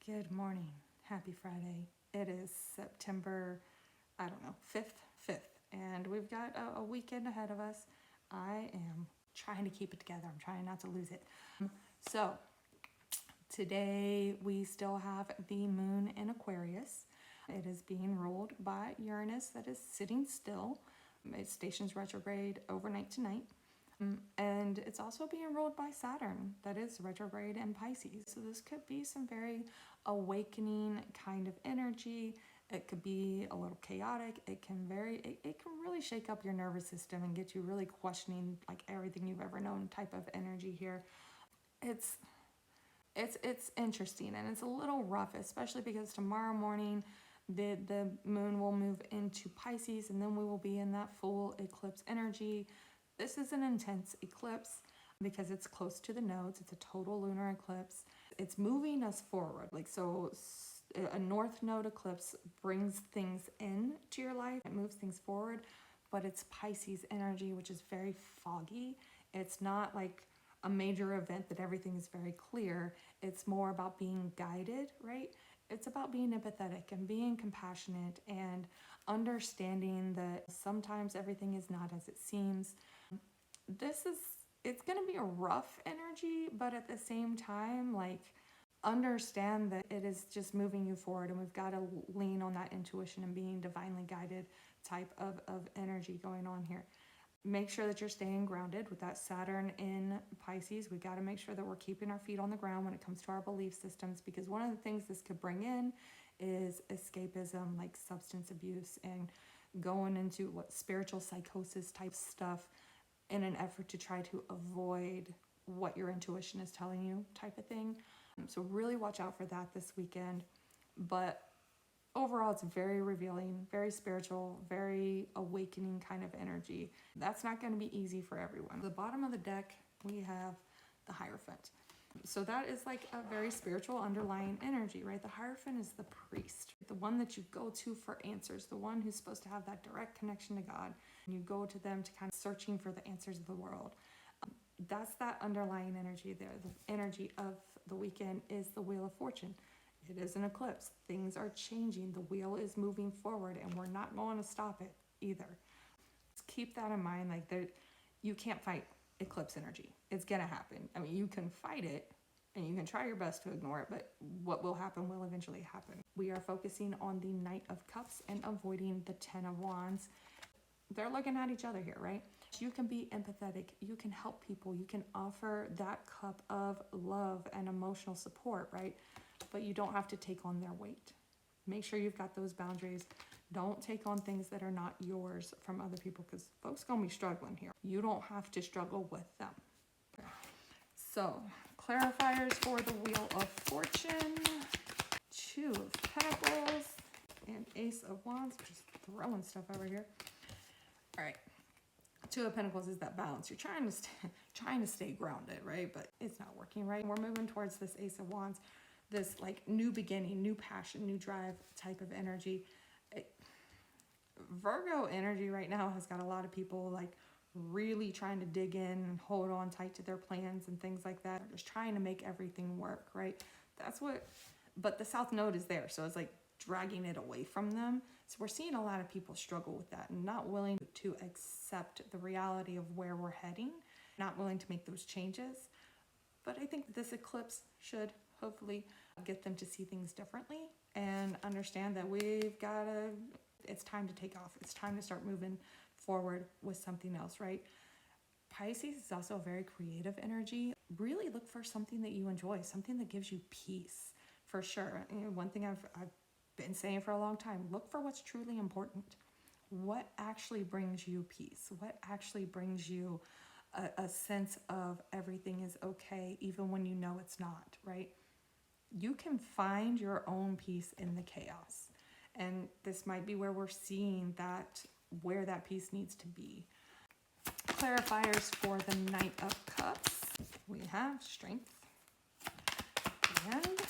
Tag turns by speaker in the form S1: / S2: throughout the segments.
S1: Good morning. Happy Friday. It is September, 5th, and we've got a weekend ahead of us. I am trying to keep it together. I'm trying not to lose it. So, today we still have the moon in Aquarius. It is being ruled by Uranus that is sitting still. It stations retrograde overnight tonight. And it's also being ruled by Saturn that is retrograde in Pisces. So this could be some very awakening kind of energy. It could be a little chaotic. It can really shake up your nervous system and get you really questioning like everything you've ever known type of energy here. It's interesting, and it's a little rough, especially because tomorrow morning the moon will move into Pisces, and then we will be in that full eclipse energy. This is an intense eclipse because it's close to the nodes. It's a total lunar eclipse. It's moving us forward. A north node eclipse brings things into your life. It moves things forward, but it's Pisces energy, which is very foggy. It's not like a major event that everything is very clear. It's more about being guided, right? It's about being empathetic and being compassionate and understanding that sometimes everything is not as it seems. It's going to be a rough energy, but at the same time, understand that it is just moving you forward, and we've got to lean on that intuition and being divinely guided type of energy going on here. Make sure that you're staying grounded with that Saturn in Pisces. We got to make sure that we're keeping our feet on the ground when it comes to our belief systems, because one of the things this could bring in is escapism, like substance abuse and going into spiritual psychosis type stuff in an effort to try to avoid what your intuition is telling you type of thing. So really watch out for that this weekend. But overall, it's very revealing, very spiritual, very awakening kind of energy. That's not going to be easy for everyone. At the bottom of the deck, we have the Hierophant. So that is like a very spiritual underlying energy, right? The Hierophant is the priest, the one that you go to for answers, the one who's supposed to have that direct connection to God. And you go to them to kind of searching for the answers of the world. That's that underlying energy there. The energy of the weekend is the Wheel of Fortune. It is an eclipse. Things are changing. The wheel is moving forward, and we're not going to stop it either. Just keep that in mind. You can't fight eclipse energy. It's going to happen. I mean, you can fight it, and you can try your best to ignore it, but what will happen will eventually happen. We are focusing on the Knight of Cups and avoiding the Ten of Wands. They're looking at each other here, right? You can be empathetic. You can help people. You can offer that cup of love and emotional support, right? But you don't have to take on their weight. Make sure you've got those boundaries. Don't take on things that are not yours from other people, because folks gonna be struggling here. You don't have to struggle with them. Okay. So, clarifiers for the Wheel of Fortune. Two of Pentacles and Ace of Wands. Just throwing stuff over here. All right. Two of Pentacles is that balance. You're trying to stay grounded, right? But it's not working, right? We're moving towards this Ace of Wands. This new beginning, new passion, new drive type of energy. Virgo energy right now has got a lot of people really trying to dig in and hold on tight to their plans and things like that. They're just trying to make everything work, right? But the South Node is there, so it's dragging it away from them. So we're seeing a lot of people struggle with that and not willing to accept the reality of where we're heading, not willing to make those changes. But I think this eclipse should hopefully get them to see things differently and understand that it's time to take off. It's time to start moving forward with something else, right? Pisces is also a very creative energy. Really look for something that you enjoy, something that gives you peace, for sure. One thing I've been saying for a long time, look for what's truly important. What actually brings you peace? What actually brings you a sense of everything is okay, even when you know it's not, right? You can find your own peace in the chaos. And this might be where we're seeing where that peace needs to be. Clarifiers for the Knight of Cups. We have Strength and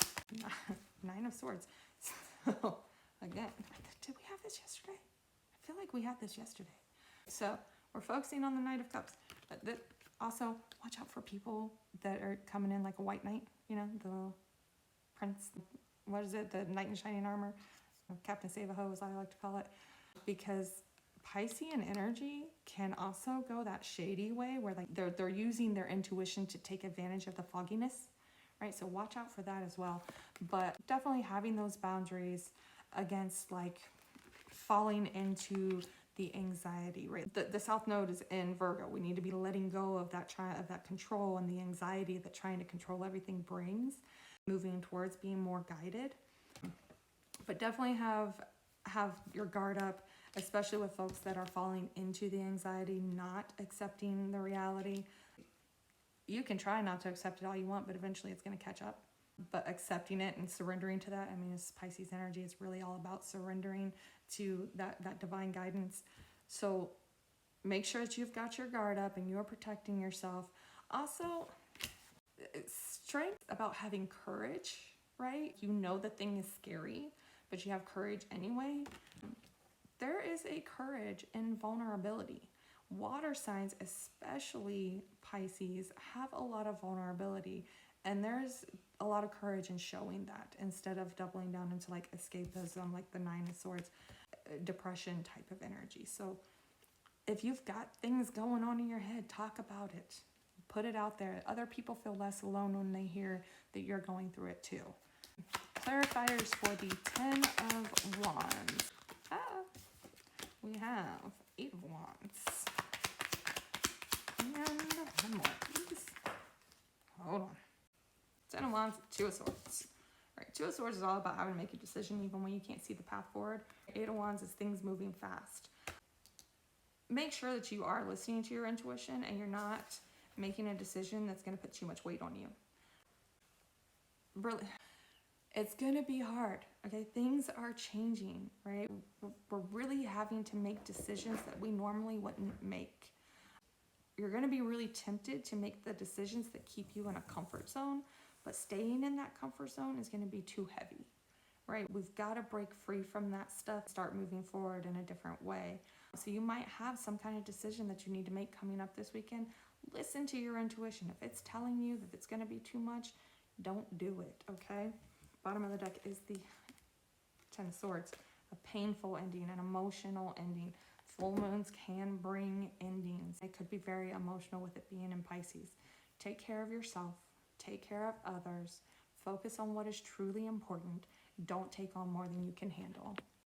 S1: Nine of Swords. So, again, did we have this yesterday? I feel like we had this yesterday. So, we're focusing on the Knight of Cups. But also, watch out for people that are coming in like a white knight, the prince, what is it? The knight in shining armor, Captain Save-A-Ho, as I like to call it, because Piscean energy can also go that shady way where like they're using their intuition to take advantage of the fogginess, right? So watch out for that as well. But definitely having those boundaries against like falling into the anxiety, right? The South Node is in Virgo. We need to be letting go of that control and the anxiety that trying to control everything brings, moving towards being more guided. But definitely have your guard up, especially with folks that are falling into the anxiety, not accepting the reality. You can try not to accept it all you want, but eventually it's going to catch up. But accepting it and surrendering to that, I mean, it's Pisces energy. It's really all about surrendering to that divine guidance. So make sure that you've got your guard up and you're protecting yourself. Also, strength about having courage, right? You know the thing is scary, but you have courage anyway. There is a courage in vulnerability. Water signs, especially Pisces, have a lot of vulnerability, and there's a lot of courage in showing that instead of doubling down into like escapism, like the Nine of Swords, depression type of energy. So if you've got things going on in your head, talk about it. Put it out there. Other people feel less alone when they hear that you're going through it too. Clarifiers for the 10 of Wands. We have 8 of Wands. And one more, please. Hold on. 10 of Wands, 2 of Swords. All right, 2 of Swords is all about having to make a decision even when you can't see the path forward. 8 of Wands is things moving fast. Make sure that you are listening to your intuition and you're not making a decision that's going to put too much weight on you. Really, it's going to be hard, okay? Things are changing, right? We're really having to make decisions that we normally wouldn't make. You're going to be really tempted to make the decisions that keep you in a comfort zone, but staying in that comfort zone is going to be too heavy, right? We've got to break free from that stuff, start moving forward in a different way. So you might have some kind of decision that you need to make coming up this weekend. Listen to your intuition. If it's telling you that it's going to be too much, don't do it, okay? Bottom of the deck is the 10 of Swords, a painful ending, an emotional ending. Full moons can bring endings. It could be very emotional with it being in Pisces. Take care of yourself. Take care of others. Focus on what is truly important. Don't take on more than you can handle.